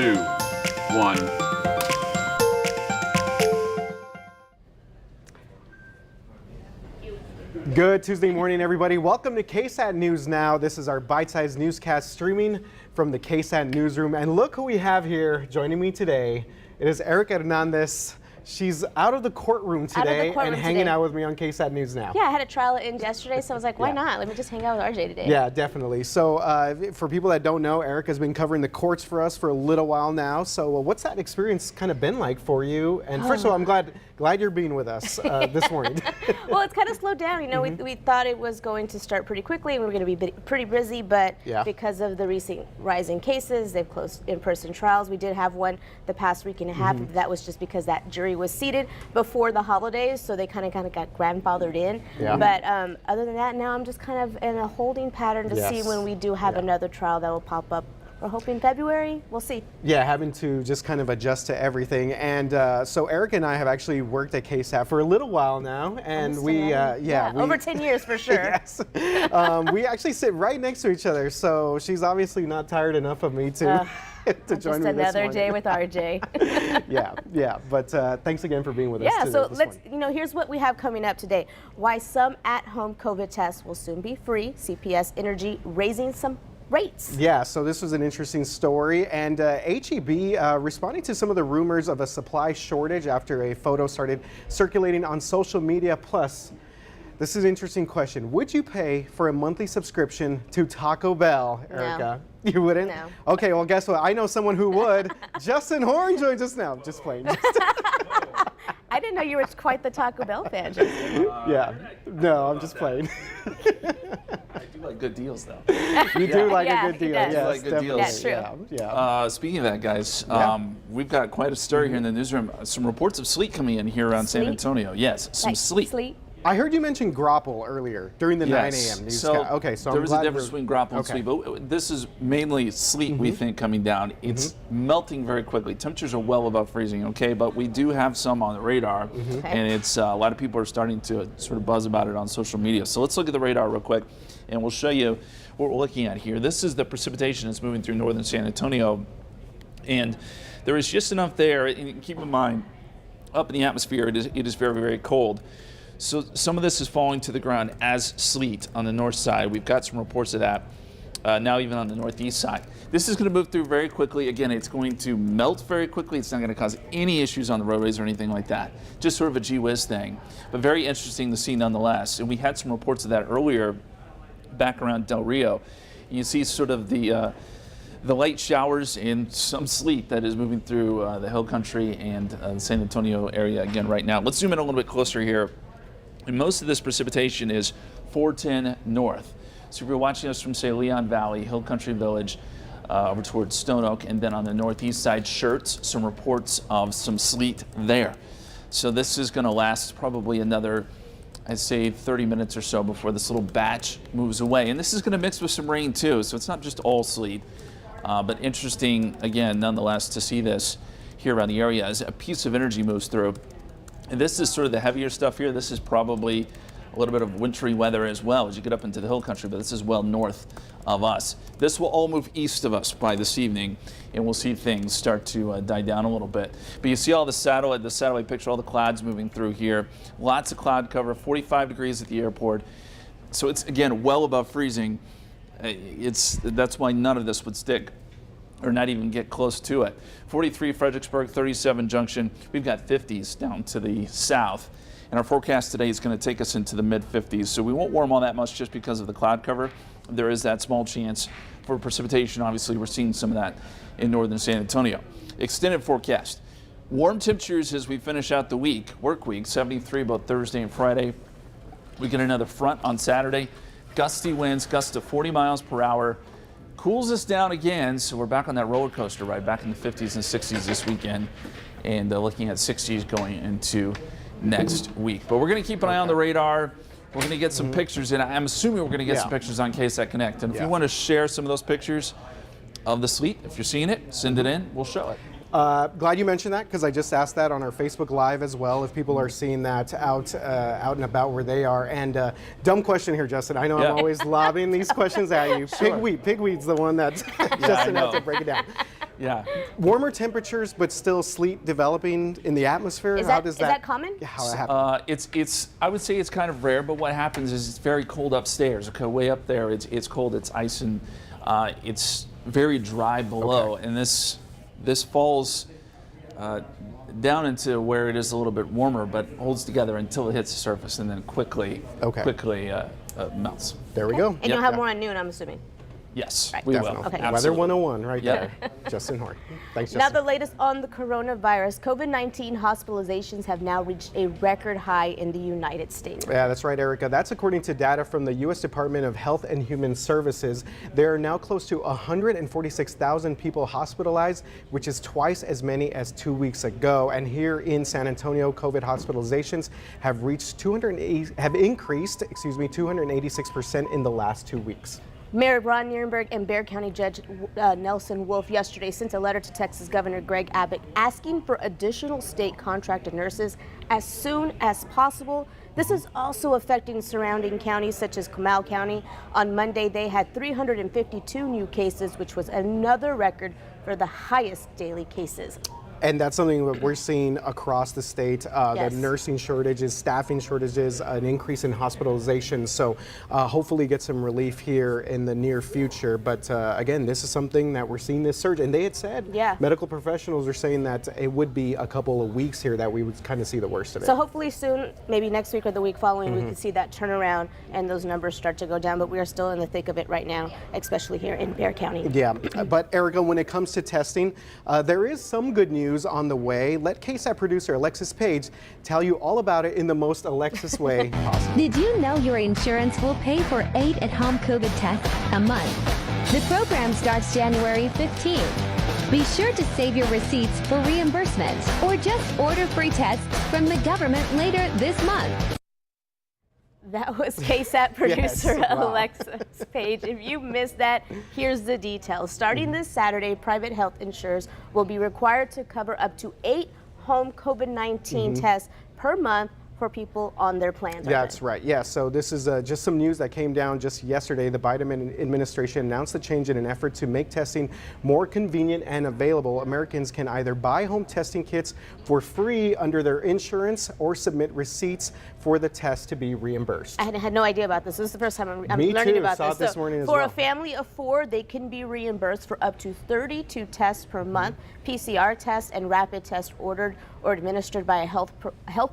2, 1. Good Tuesday morning, everybody. Welcome to KSAT News Now. This is our bite-sized newscast streaming from the KSAT newsroom. And look who we have here joining me today. It is Erica Hernandez. She's out of the courtroom today and hanging out with me on KSAT News Now. Yeah, I had a trial in yesterday, so I was like, why not? Let me just hang out with RJ today. Yeah, definitely. So for people that don't know, Erica's been covering the courts for us for a little while now. So what's that experience kind of been like for you? And first of all, I'm glad you're being with us this morning. Well, it's kind of slowed down. You know, we thought it was going to start pretty quickly and we were going to be pretty busy, but because of the recent rising cases, they've closed in-person trials. We did have one the past week and a half. That was just because that jury was seated before the holidays, so they kind of got grandfathered in. But other than that, now I'm just kind of in a holding pattern to see when we do have another trial that will pop up. We're hoping February. We'll see. Yeah, having to just kind of adjust to everything. And so Erica and I have actually worked at KSAT for a little while now, and we over 10 years for sure. Yes. We actually sit right next to each other, so she's obviously not tired enough of me to to join me this morning. Just another day with RJ. yeah. But thanks again for being with us. Yeah. So here's what we have coming up today. Why some at-home COVID tests will soon be free. CPS Energy raising some rates. Yeah, so this was an interesting story, and HEB responding to some of the rumors of a supply shortage after a photo started circulating on social media. Plus, this is an interesting question. Would you pay for a monthly subscription to Taco Bell, Erica? No. You wouldn't? No. Okay, well, guess what? I know someone who would. Justin Horn joins us now. Just playing. I didn't know you were quite the Taco Bell fan, Justin. Yeah. No, I'm just playing. I do like good deals, though. You do like a good deal. Yes, like good deals. That's true. Yeah. Speaking of that, guys, we've got quite a story here in the newsroom. Some reports of sleet coming in here around San Antonio. Yes, some sleet. I heard you mention grapple earlier during the 9 a.m. newscast. So there is a difference between grapple and sleet, but this is mainly sleet, we think, coming down. It's melting very quickly. Temperatures are well above freezing, but we do have some on the radar, and it's a lot of people are starting to sort of buzz about it on social media. So let's look at the radar real quick, and we'll show you what we're looking at here. This is the precipitation that's moving through northern San Antonio, and there is just enough there, and keep in mind, up in the atmosphere, it is very, very cold. So some of this is falling to the ground as sleet on the north side. We've got some reports of that now even on the northeast side. This is going to move through very quickly. Again, it's going to melt very quickly. It's not going to cause any issues on the roadways or anything like that. Just sort of a gee whiz thing, but very interesting to see nonetheless. And we had some reports of that earlier back around Del Rio. You see sort of the light showers and some sleet that is moving through the hill country and the San Antonio area again right now. Let's zoom in a little bit closer here. And most of this precipitation is 410 north. So if you're watching us from, say, Leon Valley, Hill Country Village, over towards Stone Oak, and then on the northeast side, Schertz, some reports of some sleet there. So this is going to last probably another, I'd say, 30 minutes or so before this little batch moves away. And this is going to mix with some rain, too, so it's not just all sleet. But interesting, again, nonetheless, to see this here around the area as a piece of energy moves through. And this is sort of the heavier stuff here. This is probably a little bit of wintry weather as well as you get up into the hill country, but this is well north of us. This will all move east of us by this evening, and we'll see things start to die down a little bit. But you see all the satellite picture, all the clouds moving through here. Lots of cloud cover, 45 degrees at the airport. So it's, again, well above freezing. That's why none of this would stick or not even get close to it. 43 Fredericksburg, 37 Junction. We've got 50s down to the south. And our forecast today is going to take us into the mid-50s. So we won't warm all that much just because of the cloud cover. There is that small chance for precipitation. Obviously, we're seeing some of that in northern San Antonio. Extended forecast. Warm temperatures as we finish out the work week, 73 both Thursday and Friday. We get another front on Saturday. Gusty winds, gusts to 40 miles per hour. Cools us down again, so we're back on that roller coaster ride, back in the 50s and 60s this weekend, and looking at 60s going into next week. But we're going to keep an eye on the radar. We're going to get some pictures in. I'm assuming we're going to get some pictures on KSAT Connect. And if you want to share some of those pictures of the sleet, if you're seeing it, send it in. We'll show it. Glad you mentioned that, because I just asked that on our Facebook Live as well, if people are seeing that out and about where they are. And dumb question here, Justin. I know I'm always lobbing these questions at you. Pigweed's the one that Justin has to break it down. Yeah. Warmer temperatures, but still sleet developing in the atmosphere. Is that common? How it happens? It's I would say it's kind of rare, but what happens is it's very cold upstairs. Okay, way up there, it's cold, it's ice, and it's very dry below, and this falls down into where it is a little bit warmer, but holds together until it hits the surface, and then quickly melts. There we go. And you'll have more on noon, I'm assuming. Yes, right. we Definitely. will. Okay. Weather 101 right there. Justin Horn. Thanks, Justin. Now the latest on the coronavirus. COVID-19 hospitalizations have now reached a record high in the United States. Yeah, that's right, Erica. That's according to data from the U.S. Department of Health and Human Services. There are now close to 146,000 people hospitalized, which is twice as many as 2 weeks ago. And here in San Antonio, COVID hospitalizations have increased 286% in the last 2 weeks. Mayor Ron Nirenberg and Bexar County Judge Nelson Wolf yesterday sent a letter to Texas Governor Greg Abbott asking for additional state contracted nurses as soon as possible. This is also affecting surrounding counties such as Comal County. On Monday, they had 352 new cases, which was another record for the highest daily cases. And that's something that we're seeing across the state, the nursing shortages, staffing shortages, an increase in hospitalization. So hopefully get some relief here in the near future. But again, this is something that we're seeing this surge. And they had said, medical professionals are saying that it would be a couple of weeks here that we would kind of see the worst of it. So hopefully soon, maybe next week or the week following, we can see that turnaround and those numbers start to go down. But we are still in the thick of it right now, especially here in Bexar County. Yeah, but Erica, when it comes to testing, there is some good news on the way. Let KSAT producer Alexis Page tell you all about it in the most Alexis way possible. Did you know your insurance will pay for 8 at-home COVID tests a month? The program starts January 15th. Be sure to save your receipts for reimbursement or just order free tests from the government later this month. That was KSAT producer Alexis Page. If you missed that, here's the details. Starting this Saturday, private health insurers will be required to cover up to 8 home COVID-19 tests per month for people on their plans. That's right. Yeah. So this is just some news that came down just yesterday. The Biden administration announced the change in an effort to make testing more convenient and available. Americans can either buy home testing kits for free under their insurance or submit receipts for the test to be reimbursed. I had no idea about this. This is the first time I'm Me learning too. about Saw this. This morning as for well. a family of 4, they can be reimbursed for up to 32 tests per month. PCR tests and rapid tests ordered or administered by a health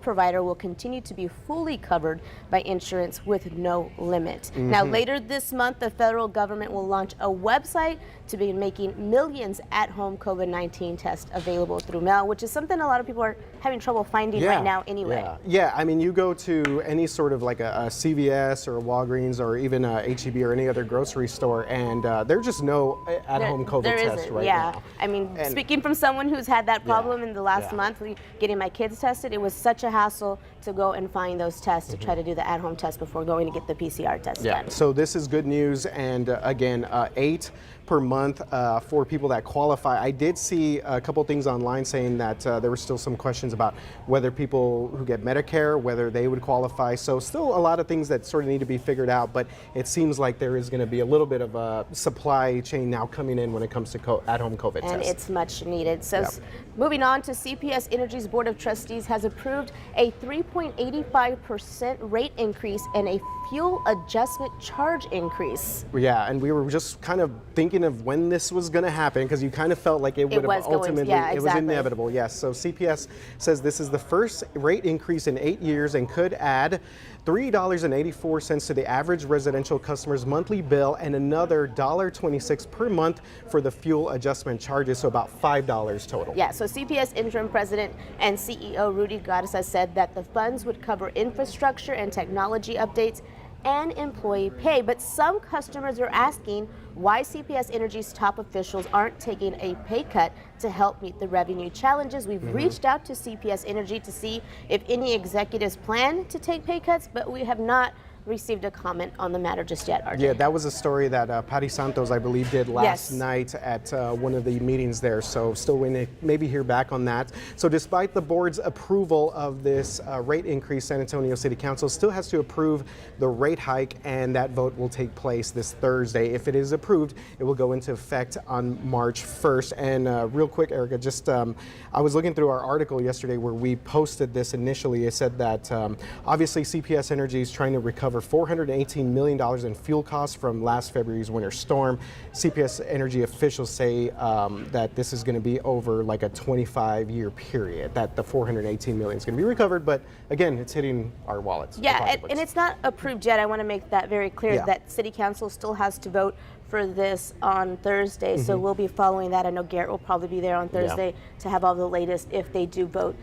provider will continue to be fully covered by insurance with no limit. Now, later this month, the federal government will launch a website to be making millions at-home COVID-19 tests available through mail, which is something a lot of people are having trouble finding right now anyway. Yeah, I mean, you go to any sort of like a CVS or a Walgreens or even a HEB or any other grocery store, and there's just no at-home COVID test right now. I mean, speaking from someone who's had that problem in the last month, getting my kids tested, it was such a hassle to go and find those tests to try to do the at-home test before going to get the PCR test done. So this is good news, and again, 8 per month for people that qualify. I did see a couple things online saying that there were still some questions about whether people who get Medicare, whether they would qualify. So still a lot of things that sort of need to be figured out, but it seems like there is going to be a little bit of a supply chain now coming in when it comes to at-home COVID tests. And it's much needed. So moving on to CPS Energy's Board of Trustees has approved a 3.85% rate increase and a fuel adjustment charge increase. Yeah, and we were just kind of thinking of when this was going to happen because you kind of felt like it would have ultimately, it was inevitable. Yes, so CPS says this is the first rate increase in 8 years and could add $3.84 to the average residential customer's monthly bill and another $1.26 per month for the fuel adjustment charges, so about $5 total. Yeah, so CPS interim president and CEO Rudy Garza said that the funds would cover infrastructure and technology updates and employee pay, but some customers are asking why CPS Energy's top officials aren't taking a pay cut to help meet the revenue challenges. We've reached out to CPS Energy to see if any executives plan to take pay cuts, but we have not received a comment on the matter just yet, RJ. Yeah, that was a story that Patty Santos, I believe, did last night at one of the meetings there. So still waiting to maybe hear back on that. So despite the board's approval of this rate increase, San Antonio City Council still has to approve the rate hike, and that vote will take place this Thursday. If it is approved, it will go into effect on March 1st. And real quick, Erica, just I was looking through our article yesterday where we posted this initially. It said that obviously CPS Energy is trying to recover $418 million in fuel costs from last February's winter storm. CPS Energy officials say that this is going to be over like a 25-year period, that the $418 million is going to be recovered, but again, it's hitting our wallets. Yeah, and it's not approved yet. I want to make that very clear that City Council still has to vote for this on Thursday, so we'll be following that. I know Garrett will probably be there on Thursday to have all the latest if they do vote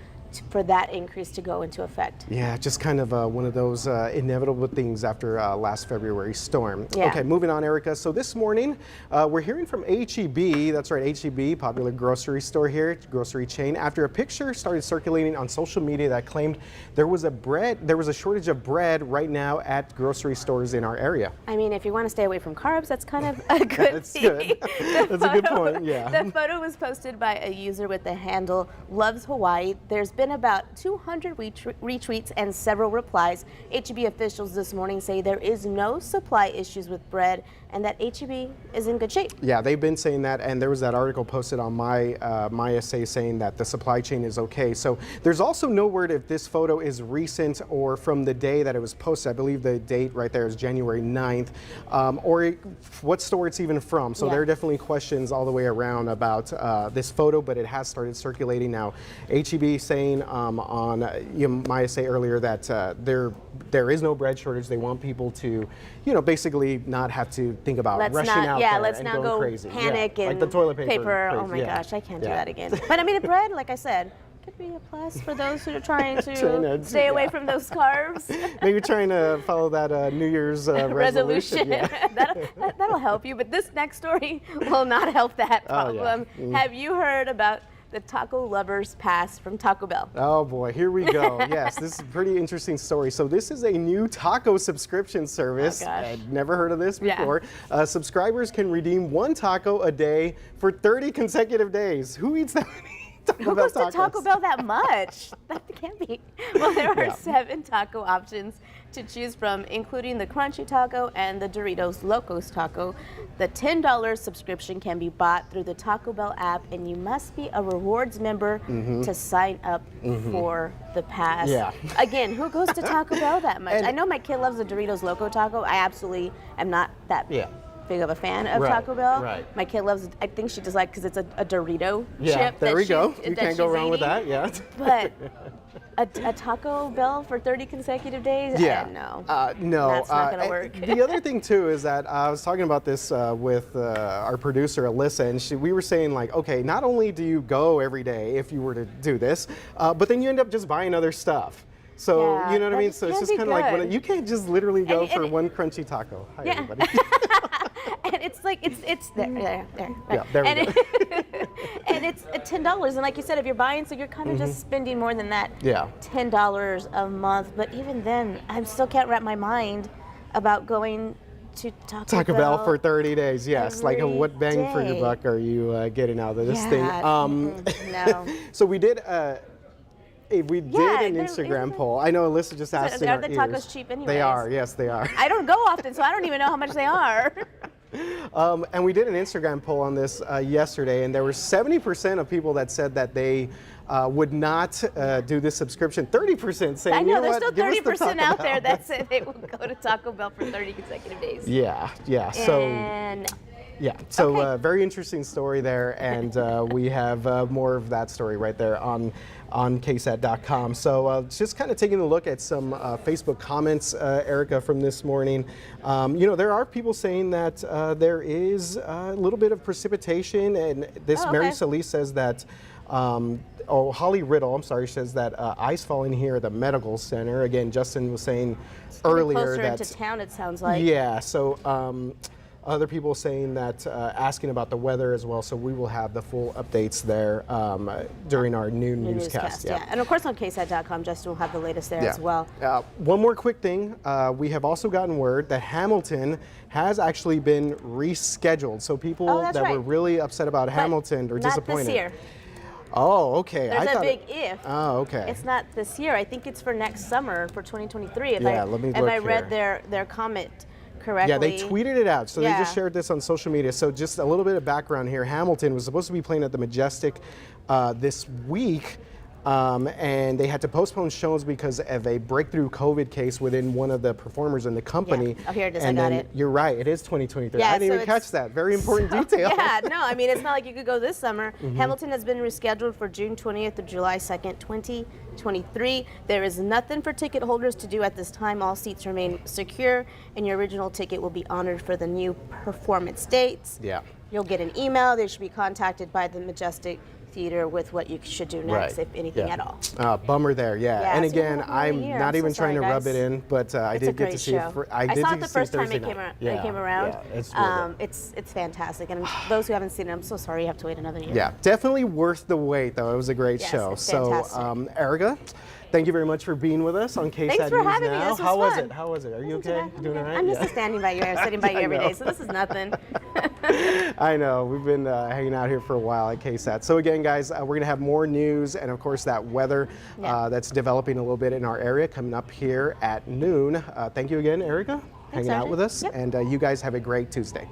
for that increase to go into effect. Yeah, just kind of one of those inevitable things after last February's storm. Yeah. Okay, moving on, Erica. So this morning, we're hearing from H-E-B, that's right, H-E-B, popular grocery store here, grocery chain, after a picture started circulating on social media that claimed there was a shortage of bread right now at grocery stores in our area. I mean, if you want to stay away from carbs, that's kind of a good That's thing. good. That's a good point, yeah. The photo was posted by a user with the handle Loves Hawaii. There's been about 200 retweets and several replies. H-E-B officials this morning say there is no supply issues with bread and that H-E-B is in good shape. Yeah, they've been saying that, and there was that article posted on my essay saying that the supply chain is okay. So there's also no word if this photo is recent or from the day that it was posted. I believe the date right there is January 9th, or what store it's even from. So there are definitely questions all the way around about this photo, but it has started circulating now. H-E-B saying on my essay earlier that there is no bread shortage. They want people to, basically not have to think about rushing out there let's and not going go crazy. panic and like the toilet paper. Oh my gosh, I can't do that again. But I mean, the bread, like I said, could be a plus for those who are trying to stay away from those carbs. Maybe trying to follow that New Year's resolution. That'll help you, but this next story will not help that problem. Have you heard about the taco lovers pass from Taco Bell? Oh boy, here we go. Yes, this is a pretty interesting story. So this is a new taco subscription service. I'd never heard of this before. Subscribers can redeem one taco a day for 30 consecutive days. Who eats that many? Who goes to Taco Bell that much? That can't be. Well, there are 7 taco options to choose from, including the Crunchy Taco and the Doritos Locos Taco. The $10 subscription can be bought through the Taco Bell app, and you must be a rewards member to sign up for the pass. Again, who goes to Taco Bell that much? I know my kid loves the Doritos Loco Taco. I absolutely am not that big of a fan of Taco Bell. My kid loves it. I think she just likes because it's a Dorito chip. There we go. You can't go wrong with that. Yeah. But a Taco Bell for 30 consecutive days? No. No. That's not going to work. The other thing too is that I was talking about this with our producer Alyssa, and we were saying like, okay, not only do you go every day if you were to do this, but then you end up just buying other stuff. So you know what I mean? So it's just kind of like you can't just literally go for one crunchy taco. Hi everybody. And it's like it's there. Yeah, there we go. And it's $10, and like you said, if you're buying, so you're kind of just spending more than that. $10 a month. But even then, I still can't wrap my mind about going to Taco Bell for 30 days. Yes, like what bang for your buck are you getting out of this thing? No. So we did. We did an Instagram poll. I know Alyssa just asked in our ears. Are the tacos cheap anyways? They are, yes they are. I don't go often, so I don't even know how much they are. And we did an Instagram poll on this yesterday, and there were 70% of people that said that they would not do this subscription. 30% saying, I know, there's what? still 30% out there that said they will go to Taco Bell for 30 consecutive days. Yeah. So very interesting story there, and we have more of that story right there on KSAT.com. So just kind of taking a look at some Facebook comments, Erica, from this morning. There are people saying that there is a little bit of precipitation, and this Mary Solis says that Holly Riddle, I'm sorry, says that ice falling here at the medical center. Again, Justin was saying earlier closer that into town, it sounds like. Yeah. So. other people saying that, asking about the weather as well. So we will have the full updates there during our new newscast. Yeah. And of course on KSAT.com, Justin will have the latest there as well. One more quick thing. We have also gotten word that Hamilton has actually been rescheduled. So people that were really upset about Hamilton are disappointed. Not this year. Oh, okay. There's a big if. Oh, okay. It's not this year. I think it's for next summer, for 2023. Let me look I read their comment correctly. Yeah, they tweeted it out. So they just shared this on social media. So just a little bit of background here. Hamilton was supposed to be playing at the Majestic this week. And they had to postpone shows because of a breakthrough COVID case within one of the performers in the company. Oh, here it is. And I got it. You're right. It is 2023. I didn't even catch that. Very important detail. Yeah, no, I mean, it's not like you could go this summer. Hamilton has been rescheduled for June 20th or July 2nd, 2023. There is nothing for ticket holders to do at this time. All seats remain secure, and your original ticket will be honored for the new performance dates. Yeah. You'll get an email. They should be contacted by the Majestic Theater with what you should do next, if anything at all. Bummer there, and again, I'm not even trying to rub it in, but I did get to see it. I saw it the first time it came around. Yeah, it's fantastic, and those who haven't seen it, I'm so sorry you have to wait another year. Yeah, definitely worth the wait, though. It was a great show. It's so, Erica, thank you very much for being with us on KSAT News Now. Thanks for having me. This was fun. How was it? Are you okay? You doing all right? I'm just standing by you. I'm sitting by you every day, so this is nothing. I know. We've been hanging out here for a while at KSAT. So again, guys, we're going to have more news and, of course, that weather that's developing a little bit in our area coming up here at noon. Thank you again, Erica, hanging out with us. And you guys have a great Tuesday.